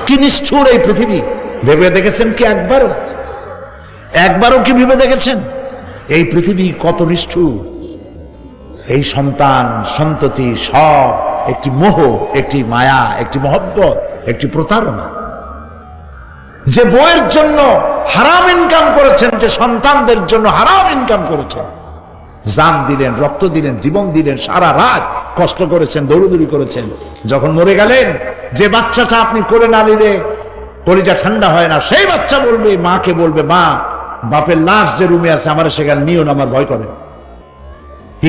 কি নিষ্ঠুর এই পৃথিবী, ভেবে দেখেছেন কি একবারও কি ভেবে দেখেছেন এই পৃথিবী কত নিষ্ঠুর? এই সন্তান সন্ততি সব একটি মোহ, একটি মায়া, একটি মহব্বত, একটি প্রতারণা। যে বইয়ের জন্য হারাম ইনকাম করেছেন, যে সন্তানদের জন্য হারাম ইনকাম করেছেন, জান দিলেন, রক্ত দিলেন, জীবন দিলেন, সারা রাত কষ্ট করেছেন, দৌড়দৌড়ি করেছেন, যখন মরে গেলেন যে বাচ্চাটা আপনি কোলে না নিলে কলিজা ঠান্ডা হয় না, সেই বাচ্চা বলবে, মাকে বলবে, মা বাপের লাশ যে রুমে আছে আমার সেখানে নিও না, আমার ভয় করে।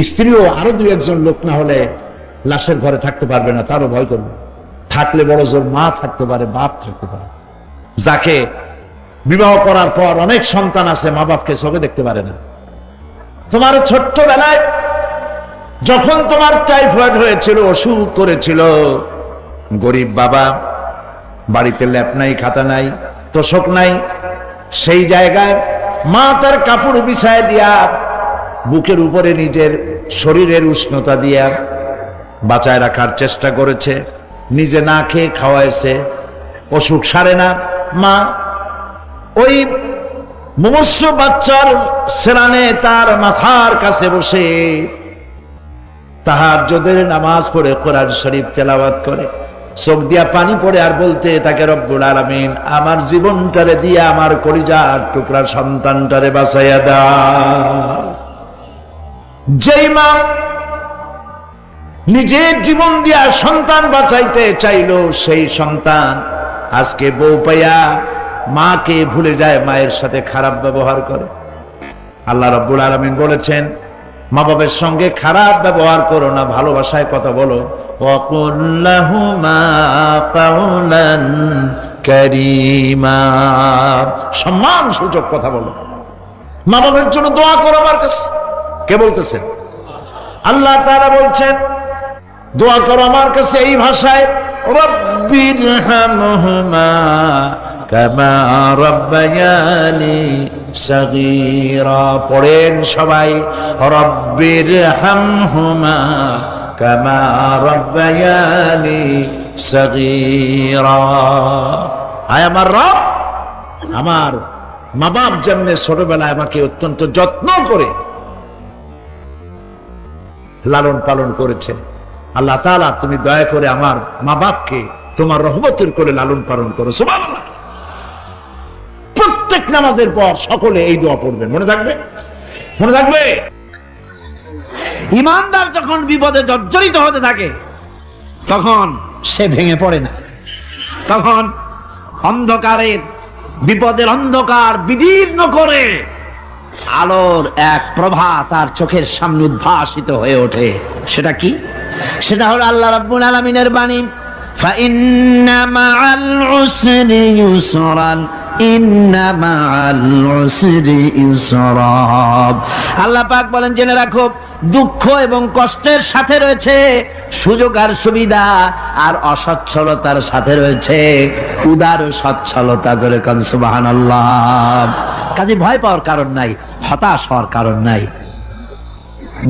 স্ত্রীও আরো দুই একজন লোক না হলে লাশের ঘরে থাকতে পারবে না, তারও ভয় করবে। থাকলে বড় জোর মা থাকতে পারে, বাপ থাকতে পারে। যাকে বিবাহ করার পর অনেক সন্তান আছে, মা বাপকে চোখে দেখতে পারে না। তোমার ছোট্টবেলায় যখন তোমার টাইফয়েড হয়েছিল, অসুখ করেছিল, গরিব বাবা, বাড়িতে ল্যাপ নাই, খাতা নাই, তোষক নাই, সেই জায়গায় মা তার কাপড় বিছায় দিয়া বুকের উপরে নিজের শরীরের উষ্ণতা দিয়া বাঁচায় রাখার চেষ্টা করেছে, নিজে না খেয়ে খাওয়াইছে, অসুখ সারে না। মা ওই মুমূর্ষ বাচ্চার সেরানে তার মাথার কাছে বসে তাহাজ্জুদের নামাজ পড়ে কোরআন শরীফ তেলাওয়াত করে, চোখ দিয়া পানি পড়ে আর বলতে তাকে, রব্বুল আলামিন আমার জীবনটারে দিয়া আমার কলিজার টুকরা সন্তানটারে বাঁচাইয়া দাও। যেই মা নিজের জীবন দিয়া সন্তান বাঁচাইতে চাইলো, সেই সন্তান আজকে বউ পাইয়া মাকে ভুলে যায়, মায়ের সাথে খারাপ ব্যবহার করে। আল্লাহ রাব্বুল আলামিন বলেছেন, মা বাবার সঙ্গে খারাপ ব্যবহার করো না, ভালোবাসায় কথা বলো। ওয়াকুল লাহুমা কাওলান কারীমা, সম্মান সূচক কথা বলো। মা বাবার জন্য দোয়া করো আমার কাছে। কে বলতেছেন? আল্লাহ তাআলা বলছেন দোয়া করো আমার কাছে এই ভাষায়, রব্বিরহামহুমা কামা রাব্বায়ানি সাগীরা। পড়েন সবাই, রব্বিরহামহুমা কামা রাব্বায়ানি সাগীরা। আয় আমার রব, আমার মা বাপ যেমনে ছোটবেলায় আমাকে অত্যন্ত যত্ন করে লালন পালন করেছে, আল্লাহ তাআলা তুমি দয়া করে আমার মা বাপকে তোমার রহমতের করে লালন পালন করো। সুবহানাল্লাহ। প্রত্যেক নামাজের পর সকলে এই দোয়া পড়বেন, মনে থাকবে? মনে থাকবে? ইমানদার যখন বিপদে জর্জরিত হতে থাকে তখন সে ভেঙে পড়ে না, তখন অন্ধকারের বিপদের অন্ধকার বিদীর্ণ করে আলোর এক প্রভা তার চোখের সামনে উদ্ভাসিত হয়ে ওঠে। সেটা কি? সেটা হলো আল্লাহ রাব্বুল আলামিনের বাণী, ফাইন্না মাআল উসরি ইউসরান, ইন্না মাআল উসরি ইউসরা। আল্লাহ পাক বলেন, জেনে রাখো দুঃখ এবং কষ্টের সাথে রয়েছে সুযোগ আর সুবিধা, আর অসচ্ছলতার সাথে রয়েছে উদার সচ্ছলতা। জোরে কোন সুবহানাল্লাহ। কাজে ভয় পাওয়ার কারণ নাই, হতাশ হওয়ার কারণ নাই,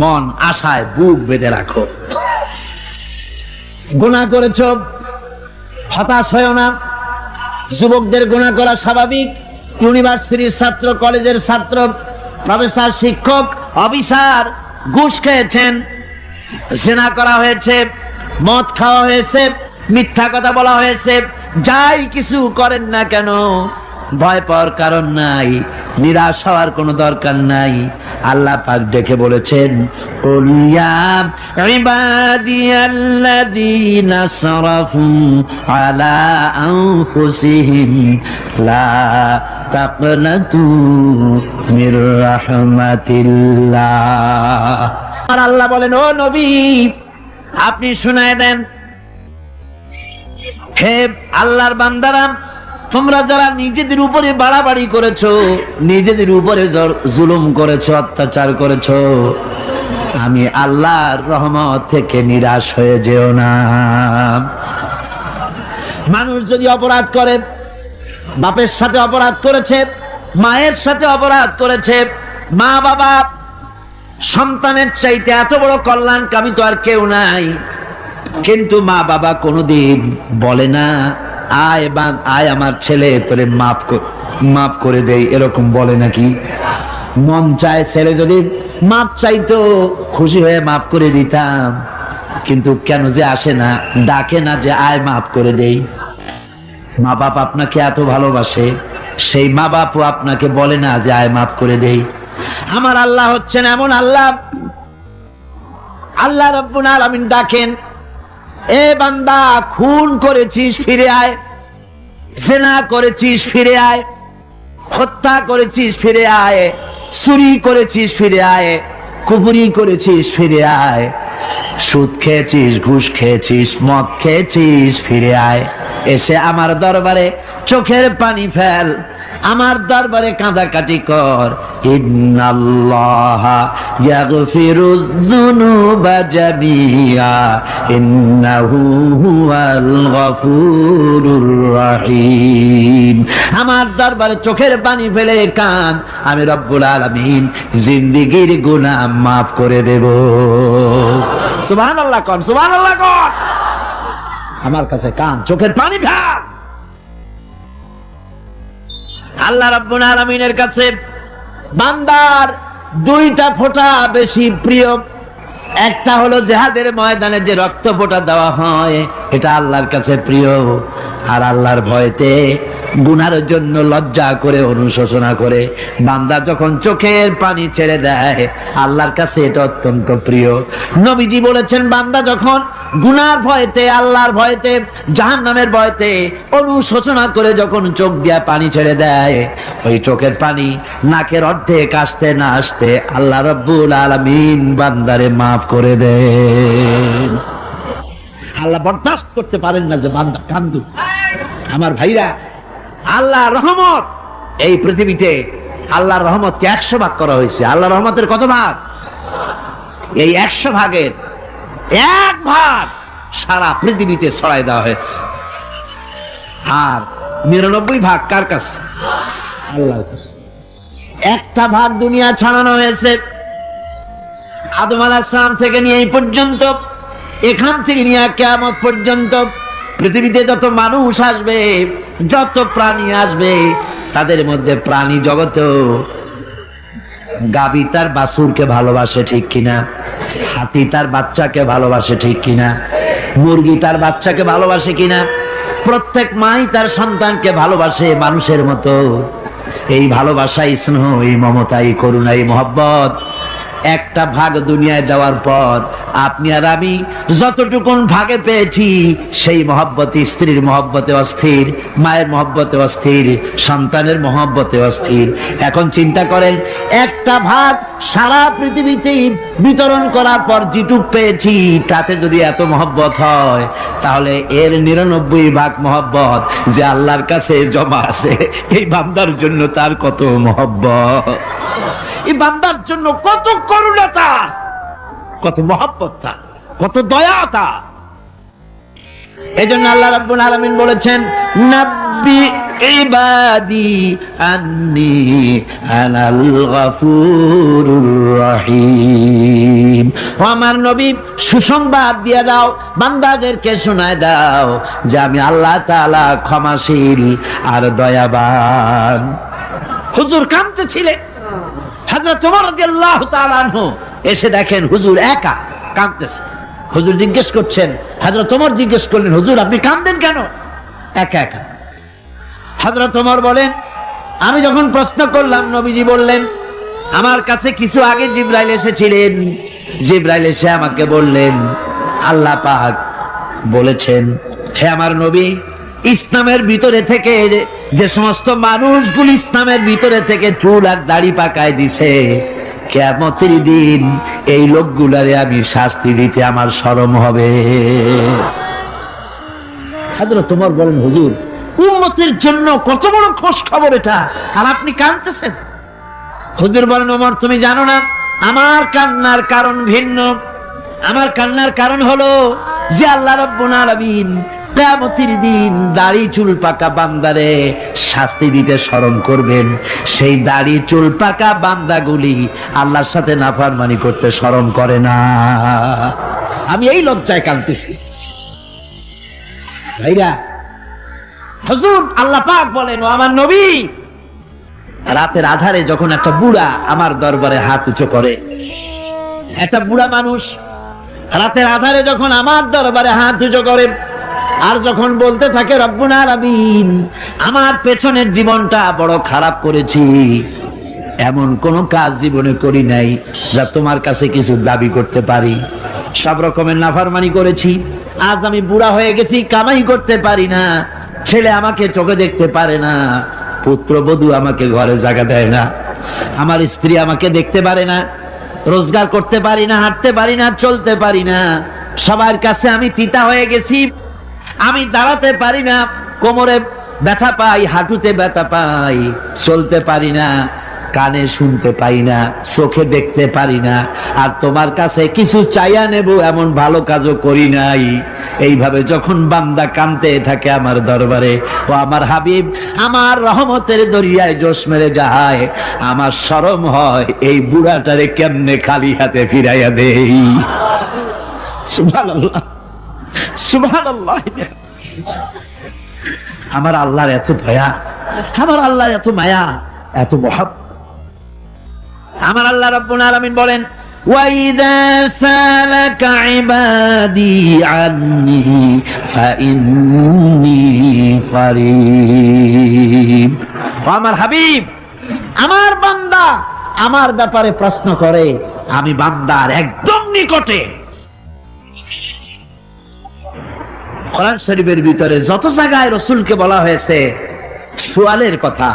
মন আশায় বুক বেঁধে রাখো। গুনাহ করেছ, হতাশ হয়ো না। যুবকদের গুনাহ করা স্বাভাবিক। ইউনিভার্সিটির ছাত্র, কলেজের ছাত্র, প্রফেসর, শিক্ষক, অফিসার ঘুষ খেয়েছেন, জিনা করা হয়েছে, মদ খাওয়া হয়েছে, মিথ্যা কথা বলা হয়েছে, যাই কিছু করেন না কেন ভয় পাওয়ার কারণ নাই, নিরাশ হওয়ার কোনো দরকার নাই। আল্লাহ পাক ডেকে বলেছেন, কুল ইয়া ইবাদিয়াল্লাযীনা সারাফু আলা আনফুসিহিম লা তাকনাতু মির রাহমাতিল্লাহ। আর আল্লাহ বলেন, ও নবী আপনি শুনায় দেন, হে আল্লাহর বান্দারা, তোমরা যারা নিজেদের উপরে বাড়াবাড়ি করেছো, নিজেদের উপরে জুলুম করেছো, অত্যাচার করেছো, আমি আল্লাহর রহমত থেকে নিরাশ হয়ে যেও না। মানুষ যদি অপরাধ করে, বাপের সাথে অপরাধ করেছে, মায়ের সাথে অপরাধ করেছে, মা বাবা সন্তানের চাইতে এত বড় কল্যাণকামী তো আর কেউ নাই, কিন্তু মা বাবা কোনোদিন বলে না আয় আমার ছেলে, তোরে মাফ করে দেই, এরকম বলে নাকি? মন চায় ছেলে যদি মাপ চাইতো, খুশি হয়ে মাফ করে দিতাম, কিন্তু কেন যে আসে না, ডাকে না যে আয় মাফ করে দেই। মা বাপ আপনাকে এত ভালোবাসে, সেই মা বাপও আপনাকে বলে না যে আয় মাফ করে দেই। আমার আল্লাহ হচ্ছেন এমন আল্লাহ, আল্লাহ রাব্বুল আলামিন ডাকেন, এ বান্দা, খুন করেছিস ফিরে আয়, জিনা করেছিস ফিরে আয়, হত্যা করেছিস ফিরে আয়, চুরি করেছিস ফিরে আয়, কুফরি করেছিস ফিরে আয়, সুদ খেয়েছিস, ঘুষ খেয়েছিস, মদ খেয়েছিস ফিরে আয়, এসে আমার দরবারে চোখের পানি ফেল, আমার দরবারে কাঁদাকাটি কর। ইন্নাল্লাহা ইয়াগফিরুয যুনুবা জামিআ ইন্নাহু হুয়াল গফুরুর রহিম। আমার দরবারে চোখের পানি ফেলে কান, আমি রব্বুল আলামিন জিন্দেগীর গুনাহ মাফ করে দেব। সুবহানাল্লাহ কোন, সুবহানাল্লাহ কোন। আমার কাছে কান, চোখের পানি ফেল। আল্লাহ রাব্বুল আলামিনের কাছে বান্দার দুইটা ফোঁটা বেশি প্রিয়। একটা হলো জিহাদের ময়দানে যে রক্ত ফোঁটা দেওয়া হয়, এটা আল্লাহর কাছে প্রিয়। আর আল্লাহর ভয়তে গুনার জন্য লজ্জা করে, অনুশোচনা করে বান্দা যখন চোখের পানি ছেড়ে দেয়, আল্লাহর কাছে এটা অত্যন্ত প্রিয়। নবীজি বলেছেন, বান্দা যখন গুনার ভয়তে, আল্লাহর ভয়তে, জাহান্নামের ভয়তে অনুশোচনা করে যখন চোখ দিয়া পানি ছেড়ে দেয়, ওই চোখের পানি নাকের অর্ধেক আসতে না আসতে আল্লাহ রাব্বুল আলামিন বান্দারে মাফ করে দেন। আল্লাহ বরদাস্ত করতে পারেন না যে বান্দা কান্দু। আমার ভাইরা, আল্লাহর রহমত এই পৃথিবীতে, আল্লাহর রহমতকে 100 ভাগ করা হয়েছে। আল্লাহর রহমতের কত ভাগ? এই 100 ভাগের 1 ভাগ সারা পৃথিবীতে ছড়াই দেওয়া হয়েছে। আর 99 ভাগ কার কাছে? আল্লাহর কাছে। একটা ভাগ দুনিয়া ছড়ানো হয়েছে আদম আলাইহিস সালাম থেকে নিয়ে এই পর্যন্ত, এখান থেকে নিয়ে কিয়ামত পর্যন্ত পৃথিবীতে যত মানুষ আসবে, যত প্রাণী আসবে, তাদের মধ্যে প্রাণী জগতেও গাভী তার বাছুরকে ভালোবাসে ঠিক কিনা, হাতি তার বাচ্চাকে ভালোবাসে ঠিক কিনা, মুরগি তার বাচ্চাকে ভালোবাসে কিনা, প্রত্যেক মাই তার সন্তানকে ভালোবাসে মানুষের মতো। এই ভালোবাসা, স্নেহ, এই মমতা, এই করুণা, এই মহব্বত একটা ভাগ দুনিয়ায় দেওয়ার পর আপনি আর আমি যতটুকুন ভাগে পেয়েছি, সেই মহব্বতে, স্ত্রীর মহব্বতে অস্থির, মায়ের মহব্বতে অস্থির, সন্তানের মহব্বতে অস্থির। এখন চিন্তা করেন, একটা ভাগ সারা পৃথিবীতেই বিতরণ করার পর যেটুক পেয়েছি, তাতে যদি এত মহব্বত হয়, তাহলে এর 99 ভাগ মহব্বত যে আল্লাহর কাছে জমা আছে, এই বান্দার জন্য তার কত মহব্বত, এই বান্দার জন্য কত করুণা, কত মহব্বত, কত দয়া। এজন্য আল্লাহ রাব্বুল আলামিন বলেছেন, নাব্বি ইবাদি আন্নি আনাল গফুরুর রহিম। ও আমার নবী, সুসংবাদ দিয়ে দাও, বান্দাদেরকে শোনায় দাও যে আমি আল্লাহ তাআলা ক্ষমাশীল আর দয়াবান। হুজুর কাঁদতেছিলেন, হযরত ওমর রাদিয়াল্লাহু তাআলা আনহু এসে দেখেন হুজুর একা কাঁদতেছে। হুজুর জিজ্ঞেস করছেন, হযরত ওমর জিজ্ঞেস করলেন, হুজুর আপনি কাঁদেন কেন একা একা? হযরত ওমর বলেন, আমি যখন প্রশ্ন করলাম, নবীজি বললেন, আমার কাছে কিছু আগে জিবরাইল এসেছিলেন। জিবরাইল এসে আমাকে বললেন, আল্লাহ পাক বলেছেন, হে আমার নবী, ইসলামের ভিতরে থেকে যে সমস্ত মানুষগুলো ইসলামের ভিতরে থেকে চুল আর দাড়ি পাকায় দিছে, কিয়ামতের দিন এই লোকগুলারে আমি শাস্তি দিতে আমার শরম হবে। হযরত ওমর বলেন, হুজুর উম্মতের জন্য কত বড় খোশ খবর এটা, আর আপনি কাঁদতেছেন। হুজুর বলেন, ওমর তুমি জানো না, আমার কান্নার কারণ ভিন্ন। আমার কান্নার কারণ হলো যে আল্লাহ রাব্বুল আলামিন কিয়ামতের দিন দাড়ি চুল পাকা বান্দারে শাস্তি দিতে শরম করবেন। সেই দাড়ি চুল পাকা বান্দাগুলি আল্লাহর সাথে নাফরমানি করতে শরম করে না। আমি এই লজ্জায় কাঁদতেছি। ভাইরা, হুজুর, আল্লাহ পাক বলেন, ও আমার নবী, রাতের আধারে যখন একটা বুড়া আমার দরবারে হাত উঁচু করে, একটা বুড়া মানুষ রাতের আধারে যখন আমার দরবারে হাত উঁচু করে আর যখন বলতে থাকে, রব্বুনা আলামিন, আমার পেছনের জীবনটা বড় খারাপ করেছি, এমন কোন কাজ জীবনে করি নাই যা তোমার কাছে কিছু দাবি করতে পারি, সব রকমের নাফরমানি করেছি, আজ আমি বুড়া হয়ে গেছি, কামাই করতে পারি না, ছেলে আমাকে চোখে দেখতে পারে না, পুত্রবধূ আমাকে ঘরে জায়গা দেয় না, আমার স্ত্রী আমাকে দেখতে পারে না, রোজগার করতে পারি না, হাঁটতে পারি না, চলতে পারি না, সবার কাছে আমি তিতা হয়ে গেছি, আমি দাঁড়াতে পারি না, কোমরে ব্যথা পাই, হাঁটুতে ব্যথা পাই, চলতে পারি না, কানে শুনতে পাই না, চোখে দেখতে পারি না, আর তোমার কাছে কিছু চাইয়া নেব এমন ভালো কাজও করি নাই। এইভাবে যখন বান্দা কাঁদতে থাকে আমার দরবারে, ও আমার হাবিব, আমার রহমতের দরিয়ায় জোশ মেরে যায়, আমার শরম হয় এই বুড়াটারে কেমনে খালি হাতে ফিরাইয়া দেই। সুবহানাল্লাহ, সুবহানাল্লাহ। আমার আল্লাহর এত দয়া, আমার আল্লাহর এত মায়া, এত মহব্বত। আমার আল্লাহ রাব্বুল আলামিন বলেন, وَإِذَا سَأَلَكَ عِبَادِي عَنِّي فَإِنِّي قَرِيبٌ। আমার হাবিব, আমার বান্দা আমার ব্যাপারে প্রশ্ন করে, আমি বান্দার একদম নিকটে। কোরআন শরীফের ভিতরে যত জায়গায় রাসূলকে বলা হয়েছে সুয়ালের কথা,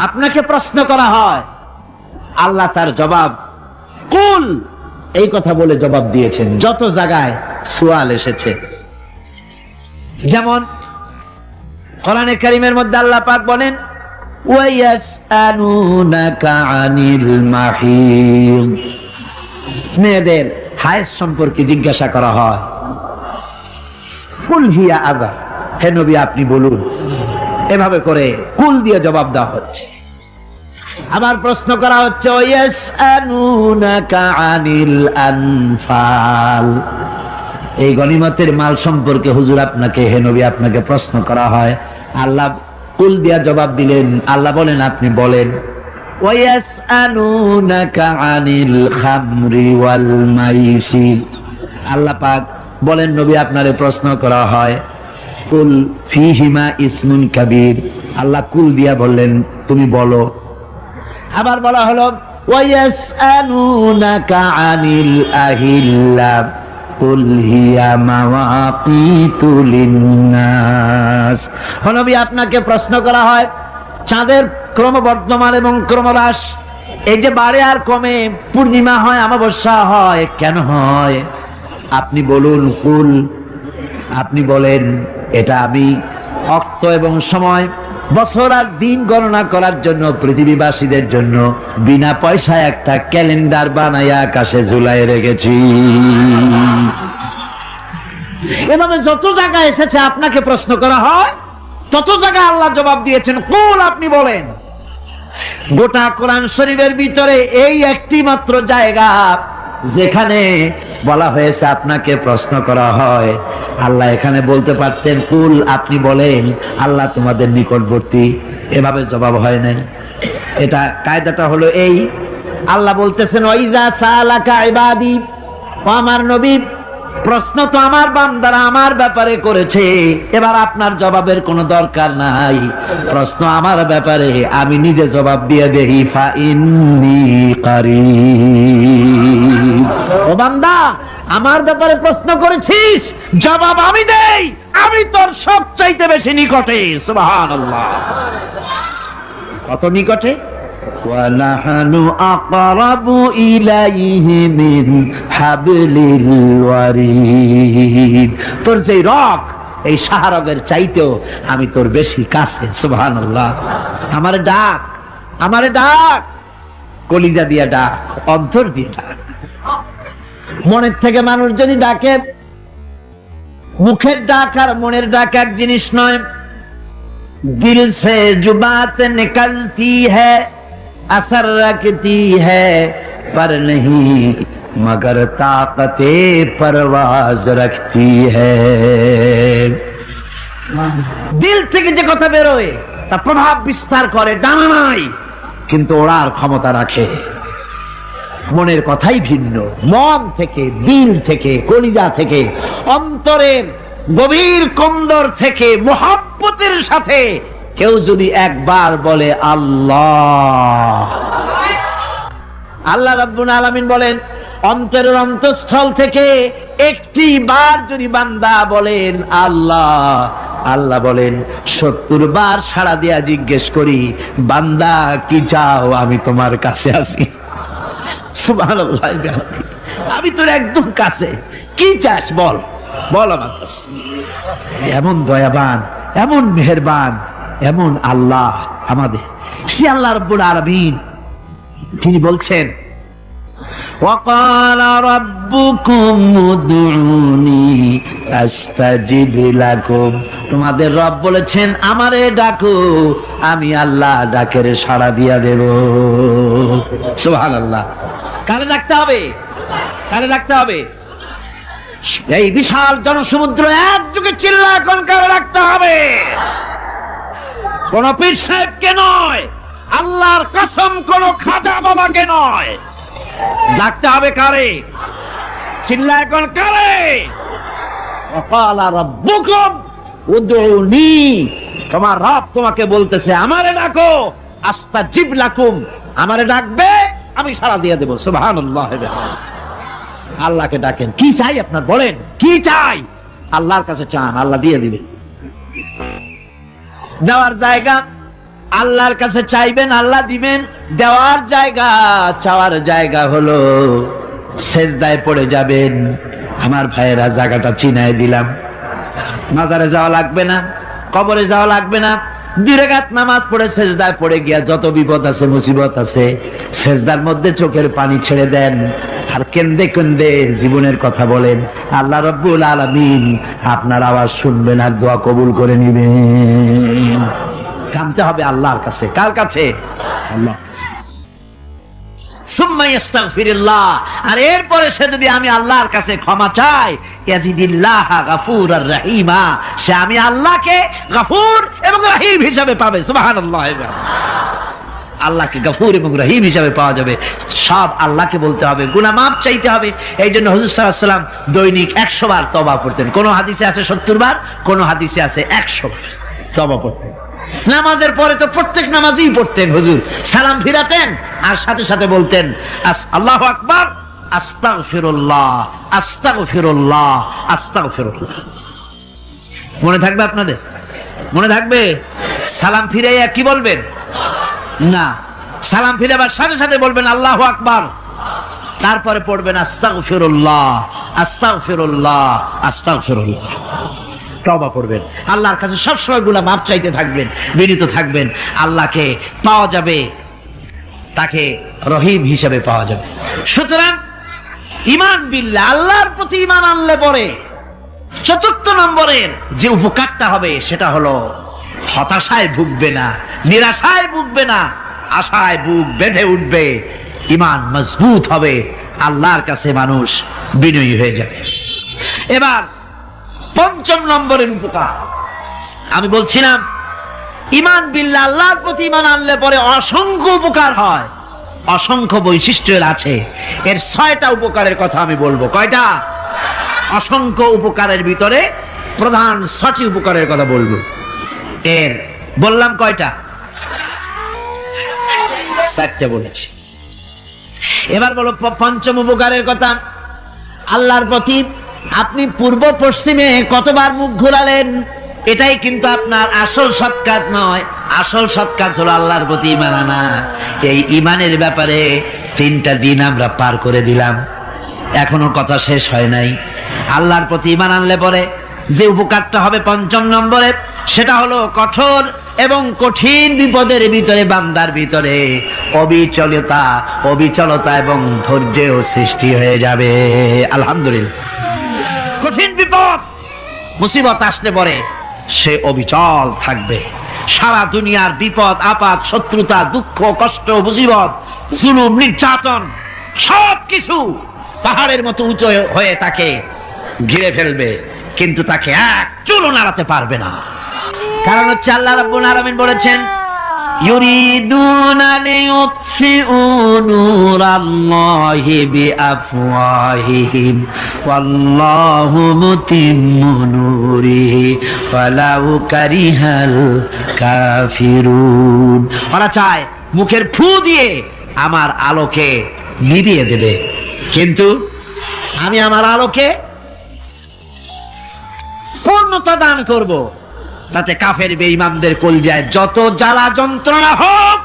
আপনাকে প্রশ্ন করা হয়, আল্লাহ তার জবাব কুল এই কথা বলে জবাব দিয়েছেন। যত জায়গায় সুয়াল এসেছে, যেমন কোরআনে কারীমের মধ্যে আল্লাহ পাক বলেন, ওয়ায়াসআলুনাকা আনিল মাহিদ, মেয়েদের হায়েজ সম্পর্কে জিজ্ঞাসা করা হয়, কুল হিয়া আযা, হে নবী আপনি বলুন। এভাবে করে কুল দিয়ে জবাব দেওয়া হচ্ছে। আবার প্রশ্ন করা হচ্ছে, ওয়ায়াসআলুনাকা আনিল আনফাল, এই গনিমতের মাল সম্পর্কে হুজুর আপনাকে, হে নবী আপনাকে প্রশ্ন করা হয়। আল্লাহ কুল দিয়া জবাব দিলেন, আল্লাহ বলেন আপনি বলেন। ওয়ায়াসআলুনাকা আনিল খামরি ওয়াল মাইসির, আল্লাহ পাক বলেন নবী আপনারে প্রশ্ন করা হয়, কুল ফীহিমা ইসমুন কাবীর, আল্লাহ কুল দিয়া বললেন তুমি বলো। আবার বলা হলো, ওয়ায়াসআলুনাকা আনিল আহিল্লা কুল হিয়া মাওয়াকিতু লিন্নাস, নবী আপনাকে প্রশ্ন করা হয় চাঁদের ক্রমবর্ধমান এবং ক্রমহ্রাস, এই যে বাড়ে আর কমে, পূর্ণিমা হয় অমাবস্যা হয়, কেন হয় আপনি বলুন। কুল, আপনি বলেন এটা আমি অক্ত এবং সময়, বছর আর দিন গণনা করার জন্য পৃথিবীবাসীদের জন্য বিনা পয়সায় একটা ক্যালেন্ডার বানাইয়া আকাশে ঝুলাই রেখেছি। এভাবে যত জায়গায় এসেছে আপনাকে প্রশ্ন করা হয়, তত জায়গায় আল্লাহ জবাব দিয়েছেন কুল, আপনি বলেন। গোটা কোরআন শরীফের ভিতরে এই একটি মাত্র জায়গা যেখানে বলা হয়েছে আপনাকে প্রশ্ন করা হয়, আল্লাহ এখানে বলতে পারতেন কুল আপনি বলেন, আল্লাহ তোমাদের নিকটবর্তী, এভাবে জবাব হয় নাই। এটা কায়দাটা হলো এই, আল্লাহ বলতেছেন ওয়াইজা সালাকা ইবাদি, ও আমার নবী প্রশ্ন তো আমার বান্দারা আমার ব্যাপারে করেছে, এবার আপনার জবাবের কোনো দরকার নাই, প্রশ্ন আমার ব্যাপারে আমি নিজে জবাব দিয়ে দেই। ফা ইন্নী কারীব, ও বান্দা আমার ব্যাপারে প্রশ্ন করেছিস, জবাব আমি দেই, আমি তোর সবচাইতে বেশি নিকটে। সুবহানাল্লাহ, কত নিকটে। وَنَحْنُ أَقْرَبُ إِلَيْهِ مِنْ حَبْلِ الْوَرِيدِ, তোর যে রগ, এই শাহরগের চাইতেও আমি তোর বেশি কাছে। সুবহানাল্লাহ, আমারে ডাক, আমারে ডাক, কলিজা দিয়া ডাক, অন্তর দিয়ে ডাক। মনের থেকে মানুষ যদি ডাকে, মুখের ডাক আর মনের ডাক এক জিনিস নয়। দিল সে जो बात निकलती है असर रखती है पर नहीं मगर ताकते परवाज रखती है। দিল থেকে যে কথা বেরোয় তা প্রভাব বিস্তার করে, ডানা নাই কিন্তু ওড়ার ক্ষমতা রাখে। মনের কথাই ভিন্ন, মন থেকে, দিল থেকে, কলিজা থেকে, অন্তরের গভীর কন্দর থেকে মোহাব্বতের সাথে কেউ যদি একবার বলে আল্লাহ, আল্লাহ রাব্বুল আলামিন বলেন অন্তরের অন্তঃস্থল থেকে একটি বার যদি বান্দা বলেন আল্লাহ, আল্লাহ বলেন 70 বার সাড়া দিয়া জিজ্ঞেস করি বান্দা কি চাও, আমি তোমার কাছে আছি। সুবহানাল্লাহ, আমি তোর একদম কাছে, কি চাস বল, বল আমার কাছে। এমন দয়াবান, এমন মেহেরবান, এমন আল্লাহ আমাদের। সে আল্লাহ রাব্বুল আলামিন তিনি বলছেন وقال ربكم ادعوني استجب لكم, তোমাদের রব বলেছেন আমারে ডাকো, আমি আল্লাহ ডাকের সাড়া দিয়া দেব। সুবহানাল্লাহ। কারে ডাকতে হবে? কারে ডাকতে হবে? এই বিশাল জনসমুদ্র একযোগে চিল্লা কোন কারে ডাকতে হবে? কোন পীর সাহেবকে নয়, আল্লাহর কসম কোন খাজা বাবাকে নয়, ডাকতে হবে কারে? চিল্লা এখন কারে? ওয়াকালা রাব্বুকুম উদউনি, তোমার রব তোমাকে বলতেছে আমারে ডাকো, আস্তাজিব লাকুম, আমারে ডাকবে আমি সাড়া দিয়ে দেব। সুবহানাল্লাহ। আল্লাহকে ডাকেন, কি চাই আপনার বলেন, কি চাই? আল্লাহর কাছে চান, আল্লাহ দিয়ে দিবে। দেওয়ার জায়গা আল্লাহর কাছে চাইবেন, আল্লাহ দিবেন। দেওয়ার জায়গা, চাওয়ার জায়গা হলো সেজদায় পড়ে যাবেন। আমার ভাইয়েরা জায়গাটা চিনায় দিলাম। মাজারে যাওয়া লাগবে না, কবরে যাওয়া লাগবে না, 2 রাকাত নামাজ পড়ে সেজদায় পড়ে গিয়া যত বিপদ আছে, মুসিবত আছে, সেজদার মধ্যে চোখের পানি ছেড়ে দেন আর কেন্দে কেন্দে জীবনের কথা বলেন। আল্লাহ রাব্বুল আলামিন আপনার আওয়াজ শুনবেন আর দোয়া কবুল করে নিবেন। কামতে হবে আল্লাহর কাছে। কার কাছে? আল্লাহর কাছে। সুম্মা ইস্তাগফিরুল্লাহ, আর এরপরে সে যদি আমি আল্লাহর কাছে ক্ষমা চাই, ইয়াজিদিল্লাহ গাফুরার রহিমা, সে আমি আল্লাহকে গফুর এবং রহিম হিসাবে পাবে। সুবহানাল্লাহ। আল্লাহকে গফুর এবং রহিম হিসাবে পাওয়া যাবে। সব আল্লাহকে বলতে হবে, গুনাহ মাফ চাইতে হবে। এই জন্য হুজুর সাল্লাল্লাহু আলাইহি ওয়াসাল্লাম দৈনিক 100 বার তওবা পড়তেন। কোন হাদিসে আছে 70 বার, কোন হাদিসে আছে 100 বার তওবা পড়তেন। নামাজের পরে তো প্রত্যেক নামাজই পড়তেন হুজুর, সালাম ফিরাতেন আর সাথে সাথে বলতেন আল্লাহু আকবার, আস্তাগফিরুল্লাহ, আস্তাগফিরুল্লাহ, আস্তাগফিরুল্লাহ। মনে থাকবে আপনাদের? মনে থাকবে? সালাম ফিরাইয়া কি বলবেন? না, সালাম ফিরাবার সাথে সাথে বলবেন আল্লাহু আকবার, তারপরে পড়বেন আস্তাগফিরুল্লাহ, আস্তাগফিরুল্লাহ, আস্তাগফিরুল্লাহ। তওবা করবেন, আল্লাহর কাছে সবসময় গুনাহ মাফ চাইতে থাকবেন, বিনীত থাকবেন। আল্লাহকে পাওয়া যাবে, তাকে রহিম হিসেবে পাওয়া যাবে। সুতরাং ঈমান বিল্লাহ, আল্লাহর প্রতি ঈমান আনলে পরে 4th নম্বরের যে উপকারটা হবে সেটা হলো হতাশায় ভুগবে না, নিরাশায় ভুগবে না, আশায় বুক বেঁধে উঠবে, ঈমান মজবুত হবে, আল্লাহর কাছে মানুষ বিনয়ী হয়ে যাবে। এবার 5ম নম্বরের উপকার আমি বলছিলাম, ঈমান বিল্লাহ, আল্লাহর প্রতি ঈমান আনলে পরে অসংখ্য উপকার হয়, অসংখ্য বৈশিষ্ট্য আছে। এর 6টা উপকারের কথা আমি বলবো। কয়টা? অসংখ্য উপকারের ভিতরে প্রধান 6টি উপকারের কথা বলবো। এর বললাম কয়টা? 4টে বলেছি। এবার বলো 5ম উপকারের কথা। আল্লাহর প্রতি আপনি পূর্ব পশ্চিমে কতবার মুখ ঘোরালেন, এটাই কিন্তু আপনার আসল সৎ কাজ নয়। আসল সৎ কাজ হলো আল্লাহর প্রতি ঈমান আনা। এই ঈমানের ব্যাপারে 3টা দিন আমরা পার করে দিলাম, এখনো কথা শেষ হয় নাই। আল্লাহর প্রতি ঈমান আনলে পরে যে উপকারটা হবে 5ম নম্বরে, সেটা হলো কঠোর এবং কঠিন বিপদের ভিতরে বান্দার ভিতরে অবিচলতা এবং ধৈর্যের সৃষ্টি হয়ে যাবে। আলহামদুলিল্লাহ। কঠিন বিপদ মুসিবত আসলে পরে সে অবিচল থাকবে। সারা দুনিয়ার বিপদ আপদ, শত্রুতা, দুঃখ, কষ্ট, মুসিবত, জুলুম, নির্যাতন সবকিছু পাহাড়ের মতো উঁচু হয়ে তাকে ঘিরে ফেলবে, কিন্তু তাকে এক চুলও নাড়াতে পারবে না। কারণ হচ্ছে আল্লাহ রাব্বুল আলামিন বলেছেন ইউরিদুনা লিইউতফিউ নূরাল্লাহি বিআফওয়াহিহিম ওয়াল্লাহু মুতিম্মু নূরিহি ওয়ালাউ কারিহাল কাফিরুন। ওরা চায় মুখের ফু দিয়ে আমার আলোকে নিভিয়ে দেবে, কিন্তু আমি আমার আলোকে পূর্ণতা দান করব, তাতে কাফের বেঈমানদের কলজায় যত জ্বালা যন্ত্রণা হোক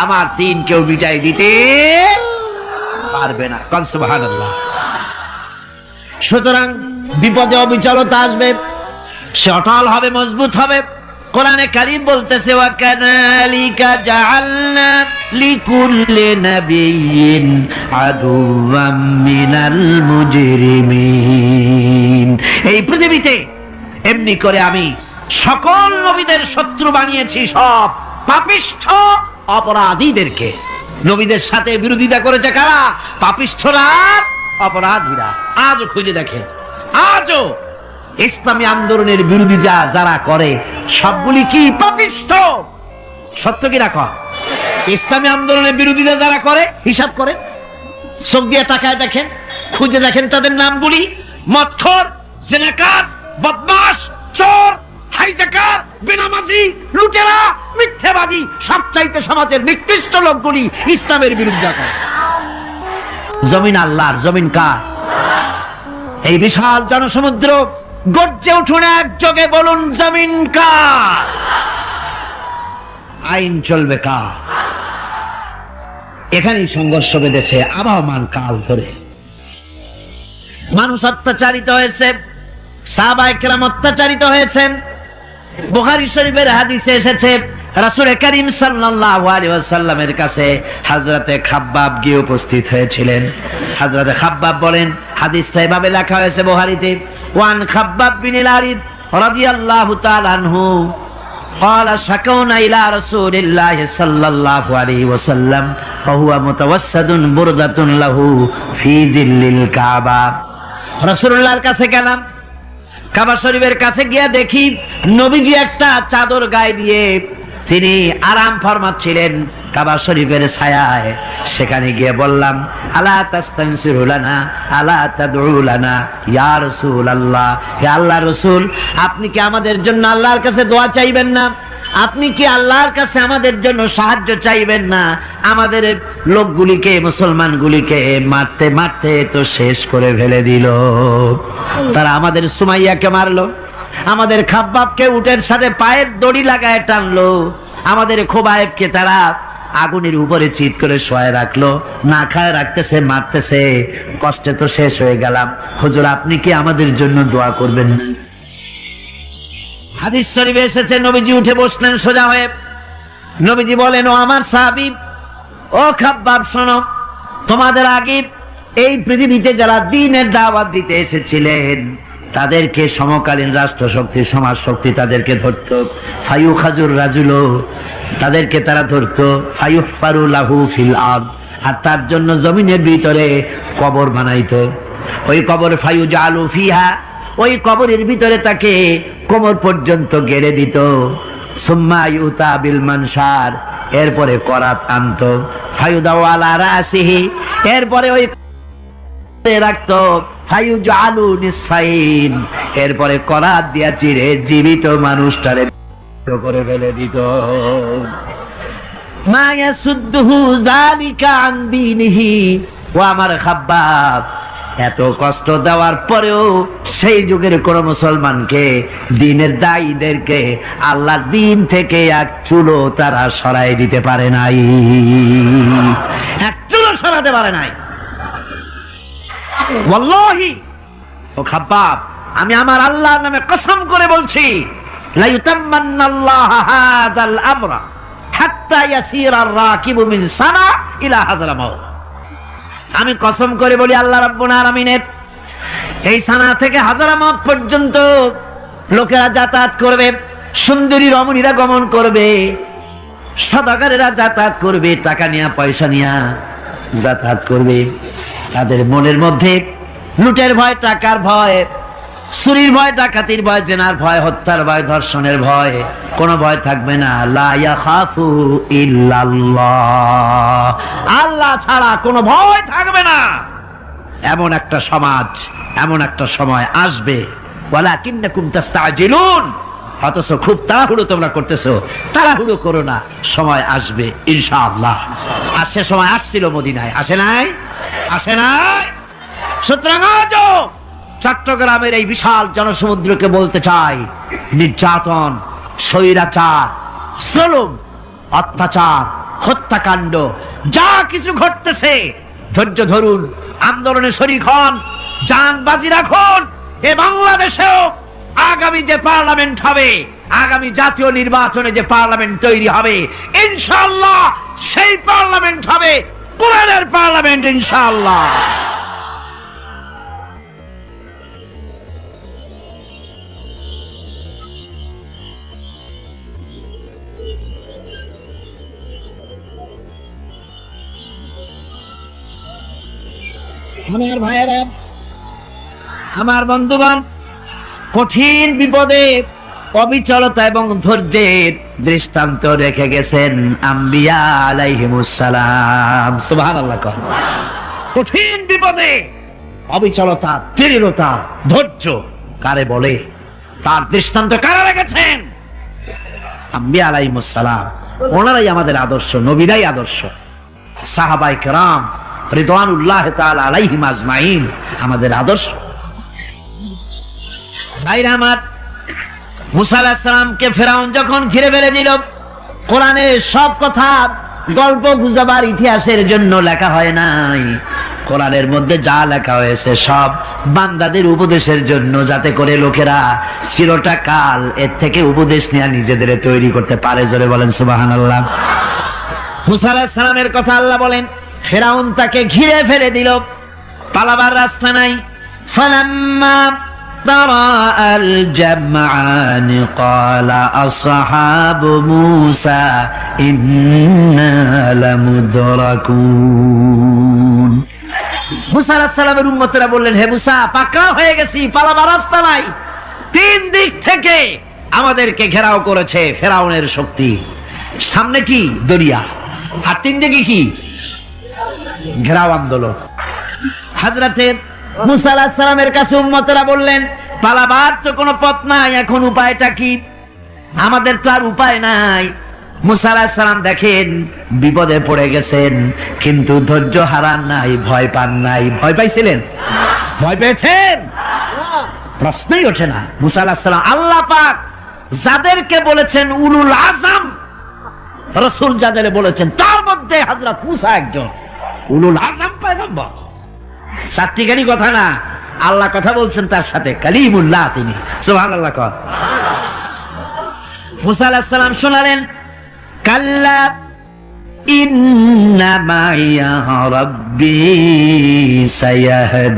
আমার দিন কেউ মিটাই দিতে পারবে না। সুবহানাল্লাহ। সুতরাং বিপদে অবিচলতা আসবে, সে অটল হবে, মজবুত হবে। কোরআনে কারীম বলতেছে ওয়া কাযালিকা জাআলনা লিকুল্লি নাবিয়্যিন আদুওয়াম মিনাল মুজরিমিন। এই পৃথিবীতে এমনি করে আমি সকল নবীদের শত্রু বানিয়েছি, সব পাপিষ্ঠ অপরাধীদেরকে। নবীদের সাথে বিরোধিতা করেছে কারা? পাপিষ্ঠরা, অপরাধীরা। আজও খুঁজে দেখেন, আজও ইসলামী আন্দোলনের বিরোধিতা যারা করে সবগুলি কি পাপিষ্ঠ? সত্য কি রাখা? ইসলামী আন্দোলনের বিরোধিতা যারা করে হিসাব করে চোখ দিয়ে তাকায় দেখেন, খুঁজে দেখেন তাদের নামগুলি। মদখোর, জিনাকার, বদমাশ, চোর, হাইজাকার, বেনামাজি, লুটেরা, মিথ্যাবাদী, সবচাইতে সমাজের নিকৃষ্ট লোকগুলি ইসলামের বিরুদ্ধে করে। জমিন আল্লাহর, জমিন কার? এই বিশাল জনসমুদ্র গর্জে উঠুন একযোগে, বলুন জমিন কার? আইন চলবে কার? এখানেই সংঘর্ষ বেঁধেছে আবহমান কাল ধরে। মানুষ অত্যাচারিত হয়েছে, সাহাবায়ে কেরাম অত্যাচারিত হয়েছেন। বুখারী শরীফের হাদিসে এসেছে রাসূল করিম সাল্লাল্লাহু আলাইহি ওয়াসাল্লামের কাছে হযরতে খাব্বাব গিয়ে উপস্থিত হয়েছিলেন। হযরতে খাব্বাব বলেন, হাদিসটা এভাবে লেখা হয়েছে বুখারীতে, ওয়ান খাব্বাব বিন আরিদ রাদিয়াল্লাহু তাআলা আনহু قال شكونا إلى رسول الله صلى الله عليه وسلم وهو متوسد بردة له في ظل الكعبة। রাসূলুল্লাহর কাছে গেলাম, কাবা শরীফের কাছে গিয়ে দেখি নবীজি একটা চাদর গায়ে দিয়ে তিনি আরাম ফরমাচ্ছিলেন কাবা শরীফের ছায়ায়। সেখানে গিয়ে বললাম, আলা তাস্তানসিরু লানা আলা তাদউ লানা ইয়া রাসূলুল্লাহ, হে আল্লাহর রাসূল, আপনি কি আমাদের জন্য আল্লাহর কাছে দোয়া চাইবেন না? আপনি কি আল্লাহর কাছে আমাদের জন্য সাহায্য চাইবেন না? আমাদের লোকগুলিকে, মুসলমানগুলিকে মারতে মারতে তো শেষ করে ফেলে দিল। তারা আমাদের সুমাইয়াকে মারলো, আমাদের খাব্বাবকে উটের সাথে পায়ের দড়ি লাগায় টানলো, আমাদের খোবায়েবকে তারা আগুনের উপরে চিৎ করে শোয়ায় রাখলো, না খায় রাখতেছে, মারতেছে। কষ্টে তো শেষ হয়ে গেলাম, হুজুর আপনি কি আমাদের জন্য দোয়া করবেন না? হাদিস শরীফে এসেছে নবীজি উঠে বসলেন সোজা হয়ে। নবীজি বলেন, ও আমার সাহাবী, ও খাব্বাব শোনো, তোমাদের আগে এই পৃথিবীতে যারা দ্বীনের দাওয়াত দিতে এসেছিলেন তাদেরকে সমকালীন রাষ্ট্রশক্তি, সমাজ শক্তি তাদেরকে ধরত। ফায়ুখাজুর রাজুলো, তাদেরকে তারা ধরত। ফায়ুহফারু লাহু ফিল আরদ, আর তার জন্য জমিনের ভিতরে কবর বানাইতো। ওই কবর ফায়ুজালু ফিহা, ওই কবরের ভিতরে তাকে কোমর পর্যন্ত গেড়ে দিত। সুম্মা ইউতা বিল মানশার, এরপরে করাত আনতো। ফায়ুদাউ আলা রাসিহি, এরপরে ওই রাখতো। ফায়ুজালু নিসফাইন, এরপরে করাত দিয়া চিরে জীবিত মানুষটারে করে ফেলে দিত। মা ইয়াসুদ্দুহু যালিকা আন দীনিহি, ও আমার খাব্বাব, এত কষ্ট দেওয়ার পরেও সেই যুগের কোন মুসলমানকে, দ্বীনের দায়ীদেরকে আল্লাহর দ্বীন থেকে এক চুলো তারা সরাই দিতে পারে নাই, এক চুলো সরাতে পারে নাই। ওয়াল্লাহি, ও খাব্বাব, আমি আমার আল্লাহর নামে কসম করে বলছি, লা ইউতাম্মান্নাল্লাহু হাযাল আমরা হাত্তা ইয়াসিরার রাকিবু মিন সানা ইলা হাযরামাউত। আমি কসম করে বলি, আল্লাহ রাব্বুল আলামিনের এই সানা থেকে হাজারামাউত পর্যন্ত লোকেরা যাতায়াত করবে, সুন্দরী রমণীরা গমন করবে, সদাগরেরা যাতায়াত করবে, টাকা নিয়া পয়সা নিয়া যাতায়াত করবে। তাদের মনের মধ্যে লুটের ভয়, টাকার ভয়, চুরির ভয়, ডাকাতির ভয়, জেনার ভয়, হত্যার ভয়, ধর্ষণের ভয়, কোনো ভয় থাকবে না। লা ইয়াখাফু ইল্লাল্লাহ, আল্লাহ ছাড়া কোনো ভয় থাকবে না। এমন একটা সমাজ, এমন একটা সময় আসবে, ওয়ালাকিন্নাকুম তাস্তাজিলুন, অথচ খুব তাড়াহুড়ো তোমরা করতেছো। তাড়াহুড়ো করো না, সময় আসবে ইনশাআল্লাহ। আর সে সময় আসছিল মদিনায়, আসে নাই? আসে নাই? সুতরাং আজও চট্টগ্রামের এই বিশাল জনসমুদ্রকে বলতে চাই, নির্যাতন, স্বৈরাচার, জুলুম, অত্যাচার, হত্যাকাণ্ড যা কিছু ঘটতেছে, ধৈর্য ধরুন, আন্দোলনে শরীক হন, জান বাজি রাখুন। এ বাংলাদেশেও আগামী যে পার্লামেন্ট হবে, আগামী জাতীয় নির্বাচনে যে পার্লামেন্ট তৈরি হবে, ইনশাআল্লাহ সেই পার্লামেন্ট হবে কোরআনের পার্লামেন্ট ইনশাআল্লাহ। আমার ভাইয়েরা, আমার বন্ধুগণ, কঠিন বিপদে অবিচলতা এবং ধৈর্যের দৃষ্টান্ত রেখে গেছেন আম্বিয়া আলাইহিমুস সালাম। সুবহানাল্লাহ। কঠিন বিপদে অবিচলতা, দৃঢ়তা, ধৈর্য কারে বলে, তার দৃষ্টান্ত কারা রেখেছেন? আম্বিয়া আলাইহিমুস সালাম। ওনারাই আমাদের আদর্শ, নবীরাই আদর্শ। সাহাবায়ে কেরাম রিদওয়ানুল্লাহ তাআলা আলাইহিম আজমাইন আমাদের আদর্শ। ভাইরা আমার, মুসা আলাইহিস সালামকে ফেরাউন যখন ঘিরে ফেলে দিল, কোরআনের সব কথা গল্প গুজবার ইতিহাসের জন্য লেখা হয় নাই। কোরআনের মধ্যে যা লেখা হয়েছে সব বান্দাদের উপদেশের জন্য, যাতে করে লোকেরা চিরটা কাল এর থেকে উপদেশ নিয়ে নিজেদের তৈরি করতে পারে। জোরে বলেন সুবহানাল্লাহ। মুসা আলাইহিস সালামের কথা আল্লাহ বলেন, ফেরাউন তাকে ঘিরে ফেলে দিল, পালাবার রাস্তা নাই। ফালাম্মা তারা আল জামআন ক্বালা আসহাবু মূসা ইন্না লামুদরাকুন। মুসা আলাইহিস সালামের উম্মতেরা বললেন, হে মুসা, পাকড়াও হয়ে গেছি, পালাবার রাস্তা নাই। তিন দিক থেকে আমাদেরকে ঘেরাও করেছে ফেরাউনের শক্তি। সামনে কি? দরিয়া, আর তিন দিকে কি? ঘেরাও আন্দোলন। হযরতে মুসা আলাইহিস সালামের কাছে উম্মতেরা বললেন, পালাবার তো কোনো পথ নাই, এখন উপায়টা কি? আমাদের তো আর উপায় নাই। মুসা আলাইহিস সালাম দেখেন বিপদে পড়ে গেছেন, কিন্তু ধৈর্য হারান নাই, ভয় পান নাই। ভয় পাইছিলেন? ভয় পেয়েছেন? প্রশ্নই ওঠে না। মুসা আলাইহিস সালাম, আল্লাহ পাক যাদেরকে বলেছেন উলুল আযম রাসূল, যাদের বলেছেন তার মধ্যে হযরত মুসা একজন উলুল আযম পয়গম্বর। চারটিখানি কথা না, আল্লাহ কথা বলছেন তার সাথে, কালিমুল্লাহ তিনি। সুবহানাল্লাহ। মুসা আলাইহিস সালাম শোনালেন, কাল্লা ইন্না মাইয়া রাব্বি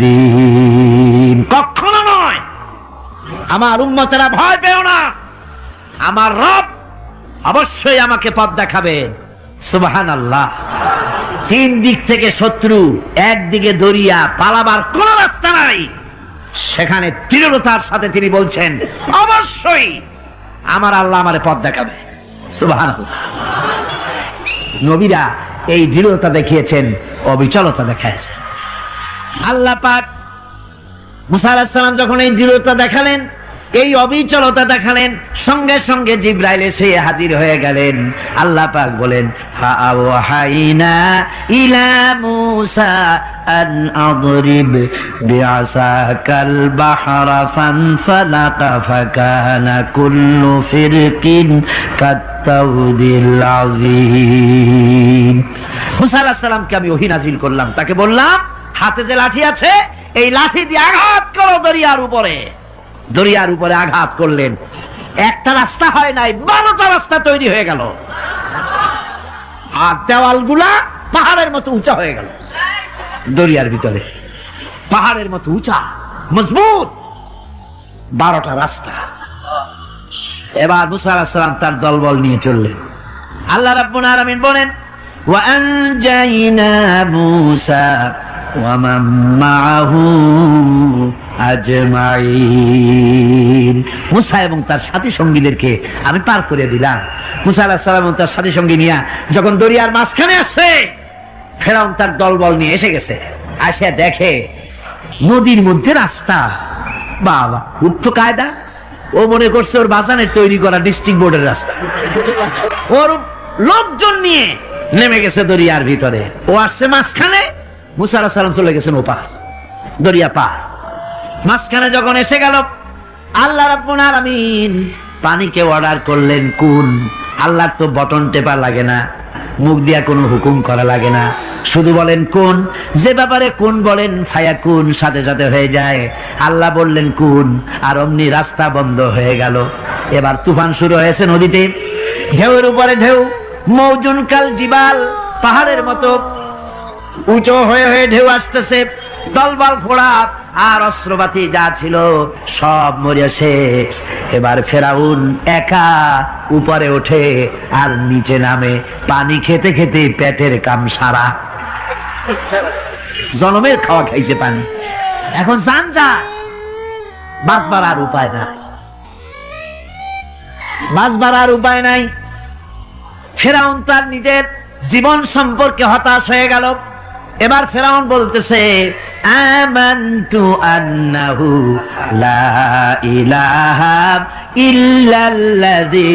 সায়াহদিন। কখনো নয়, আমার উম্মতেরা ভয় পেও না, আমার রব অবশ্যই আমাকে পথ দেখাবেন। সুবহানাল্লাহ। তিন দিক থেকে শত্রু, একদিকে দরিয়া, পালাবার কোন রাস্তা নাই। সেখানে দৃঢ়তার সাথে তিনি বলছেন, অবশ্যই আমার আল্লাহ আমারে পথ দেখাবে। সুবহানাল্লাহ। নবীরা এই দৃঢ়তা দেখিয়েছেন, অবিচলতা দেখাইছেন। আল্লাহ পাক মুসা আলাইহিস সালাম যখন এই দৃঢ়তা দেখালেন, এই অবিচলতা দেখালেন, সঙ্গে সঙ্গে জিবরাইল এসে হাজির হয়ে গেলেন। আল্লাহ পাক বলেন, ফাআওহাইনা ইলা মূসা আন আদরিব বিআসাকাল বাহরা ফানফালাকা ফাকানা কুল্লু ফিরকিন কাত্তাউদিল আযীম। মূসা আলাইহিস সালামকে আমি ওহী নাজিল করলাম, তাকে বললাম, হাতে যে লাঠি আছে, এই লাঠি দিয়ে আঘাত করো দরিয়ার উপরে। দরিয়ার উপরে আঘাত করলেন, একটা রাস্তা হয় নাই, 12টা রাস্তা তৈরি হয়ে গেল। আর দেওয়ালগুলা পাহাড়ের মতো উঁচা হয়ে গেল। দরিয়ার ভিতরে পাহাড়ের মতো উঁচা, মজবুত 12টা রাস্তা। এবার মুসা আলাইহিস সালাম তার দলবল নিয়ে চললেন। আল্লাহ রাব্বুল আলামিন বলেন, ওয়া আনজাইনা মূসা ওয়া মান মাআহু আজমাইন। মুসা এবং তার সাথী সঙ্গীদেরকে আমি পার করে দিলাম। মুসা আলাইহিস সালাম এবং তার সাথী সঙ্গী নিয়ে যখন দরিয়ার মাঝখানে আসছে, ফেরাউন তার দলবল নিয়ে এসে গেছে। আসে দেখে নদীর মধ্যে রাস্তা। বাবা, খুব তো কায়দা। ও মনে করছে ওর বাজানের তৈরি করা ডিস্ট্রিক্ট বোর্ডের রাস্তা। ওর লোকজন নিয়ে নেমে গেছে দরিয়ার ভিতরে। ও আসছে মাঝখানে, মুসা আলাইহিস সালাম চলে গেছেন ওপার, দরিয়া পার। মাঝখানে যখন এসে গেল, আল্লাহ রাব্বুল আলামিন পানিকে অর্ডার করলেন কুন। আল্লাহর তো বটন টেপা লাগে না, মুখ দিয়া কোনো হুকুম করা লাগে না, শুধু বলেন কুন। যে ব্যাপারে কুন বলেন ফায়াকুন, সাথে সাথে হয়ে যায়। আল্লাহ বললেন কুন, আর অমনি রাস্তা বন্ধ হয়ে গেল। এবার তুফান শুরু হয়েছে নদীতে, ঢেউয়ের উপরে ঢেউ, মৌজুন কাল জিবাল, পাহাড়ের মতো উঁচু হয়ে হয়ে ঢেউ আসতেছে। দলবল ঘোড়া আর অস্ত্রপাতি যা ছিল সব মরিয়া শেষ। এবার ফেরাউন একা উপরে ওঠে আর নিচে নামে, পানি খেতে খেতে পেটের কাম সারা। জনমের খাওয়া খাইছে পানি, এখন জান যা, বাঁচবার আর উপায় নাই, বাঁচবার আর উপায় নাই। ফেরাউন তার নিজের জীবন সম্পর্কে হতাশ হয়ে গেল। এবার ফেরাউন বলতেছে, আমানতু আন্নাহু লা ইলাহা ইল্লাল্লাযী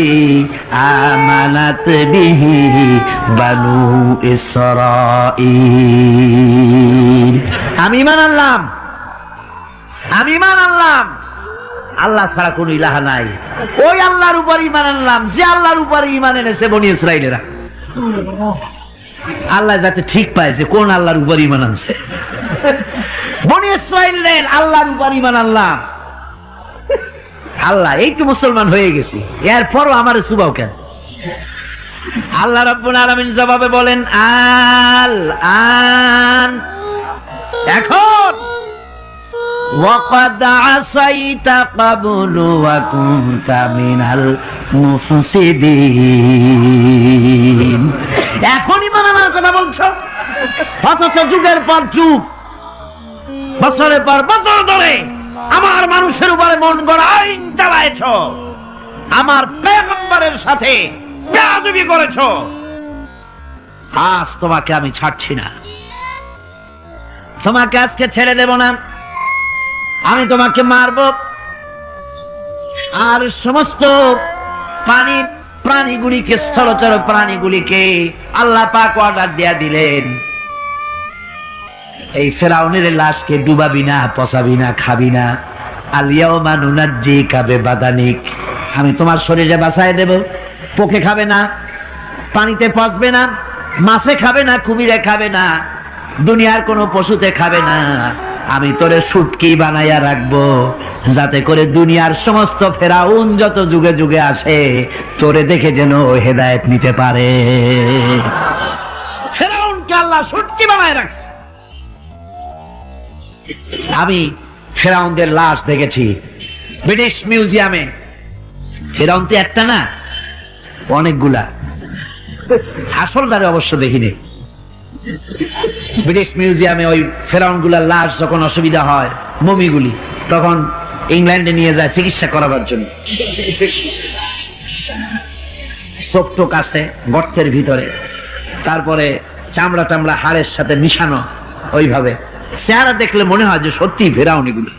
আমানাত বিহি বানু ইসরাঈল। আমি ঈমান আনলাম, আমি ঈমান আনলাম আল্লাহ ছাড়া কোনো ইলাহা নাই। ওই আল্লাহর উপর ঈমান আনলাম যে আল্লাহর উপরে ঈমান এনেছে বনি ইসরাঈলেরা। আল্লাহ যাতে ঠিক পায় যে কোন আল্লাহর উপর ঈমান আনছে। বনি ইসরাঈলের আল্লাহর উপর ঈমান আনলাম। আল্লাহ, এই তো মুসলমান হয়ে গেছি, এরপরও আমার সুবাও কেন? আল্লাহ রাব্বুল আলামিন জবাবে বলেন, আল আন, এখন ওয়াকাদ আসাইতা ক্বাবলু ওয়া কুনতা মিনাল মুফসিদিন। এখন ঈমান আনার কথা বলছো, অথচ যুগের পর যুগ, বছরের পর বছর ধরে আমার মানুষের উপরে মন গড়া আইন চালায়েছো, আমার পয়গম্বরের সাথে বেয়াদবি করেছো। আজ তোমাকে আমি ছাড়ছি না, তোমাকে আজকে ছেড়ে দেব না। আমি তোমাকে মারব। আর সমস্ত প্রাণীগুলিকে, স্থলচর প্রাণীগুলিকে আল্লাহ পাক অর্ডার দিয়া দিলেন, এই ফেরাউনের লাশকে ডুবাবি না, পচাবি না, খাবি না। আলিয়াউমা নুনাজ্জিকা বিবাদানিক, আমি তোমার শরীরে বাঁচায় দেব। পোকে খাবে না, পানিতে পচবে না, মাছে খাবে না, কুমিরে খাবে না, দুনিয়ার কোনো পশুতে খাবে না। আমি তোরে শুটকি বানাইয়া রাখবো, যাতে করে দুনিয়ার সমস্ত ফেরাউন যত যুগে যুগে আসে তোরে দেখে যেন হেদায়েত নিতে পারে। ফেরাউনকে আল্লাহ শুটকি বানায় রাখছে। আমি ফেরাউনদের লাশ দেখেছি ব্রিটিশ মিউজিয়ামে। ফেরাউন তো একটা না, অনেকগুলা। আসলটারে অবশ্য দেখিনি। ব্রিটিশ মিউজিয়ামে ওই ফেরাউনগুলার লাশ যখন অসুবিধা হয়, মমিগুলি, তখন ইংল্যান্ডে নিয়ে যায় চিকিৎসা করাবার জন্য। চোখ আছে গর্তের ভিতরে, তারপরে চামড়া টামড়া হাড়ের সাথে মিশানো, ওইভাবে চেহারা দেখলে মনে হয় যে সত্যি ফেরাউনিগুলি।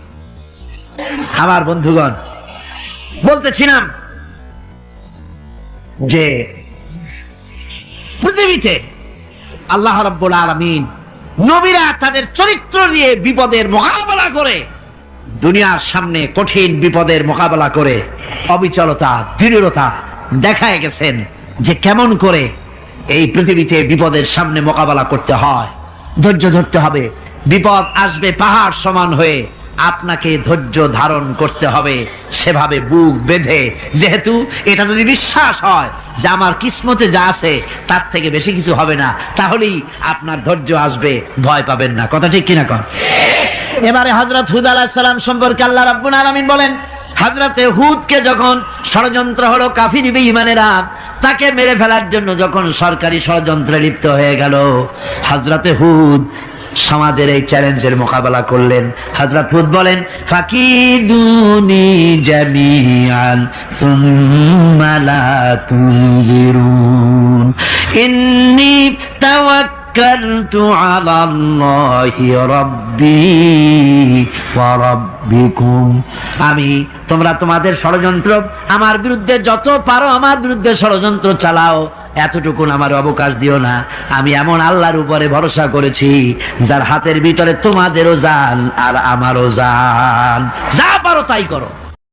আমার বন্ধুগণ, বলতেছিলাম যে পৃথিবীতে আল্লাহ রাব্বুল আলামিন নবীরা তাদের চরিত্র দিয়ে বিপদের মোকাবেলা করে, দুনিয়ার সামনে কঠিন বিপদের মোকাবেলা করে অবিচলতা, দৃঢ়তা দেখায় গেছেন যে কেমন করে এই পৃথিবীতে বিপদের সামনে মোকাবেলা করতে হয়। ধৈর্য ধরতে হবে। বিপদ আসবে পাহাড় সমান হয়ে, আপনাকে ধৈর্য ধারণ করতে হবে সেভাবে বুক বেঁধে। যেহেতু এটা যদি বিশ্বাস হয় যে আমার কিসমতে যা আছে তার থেকে বেশি কিছু হবে না, তাহলেই আপনার ধৈর্য আসবে, ভয় পাবেন না। কথা ঠিক কিনা কন? এবারে হযরত হুদ আলাইহিস সালাম সম্পর্কে আল্লাহ রাব্বুল আলামিন বলেন, হযরতে হুদকে যখন ষড়যন্ত্র হলো, কাফির বেঈমানেরা তাকে মেরে ফেলার জন্য যখন সরকারি ষড়যন্ত্রে লিপ্ত হয়ে গেল, হযরতে হুদ সমাজের এই চ্যালেঞ্জের মোকাবেলা করলেন। হযরত হুদ বলেন, ফাকিদুনি জামিআন সুম্মা লা তুনজিরুন ইন্নী তাওয়াক্কালতু আলাল্লাহি রাব্বি ওয়া রাব্বিকুম। তোমরা তোমাদের ষড়যন্ত্র আমার বিরুদ্ধে যত পারো আমার বিরুদ্ধে ষড়যন্ত্র চালাও, এতটুকুন আমার অবকাশ দিও না। আমি এমন আল্লাহর উপরে ভরসা করেছি যার হাতের ভিতরে তোমাদেরও জান আর আমারও জান। যা পারো তাই করো।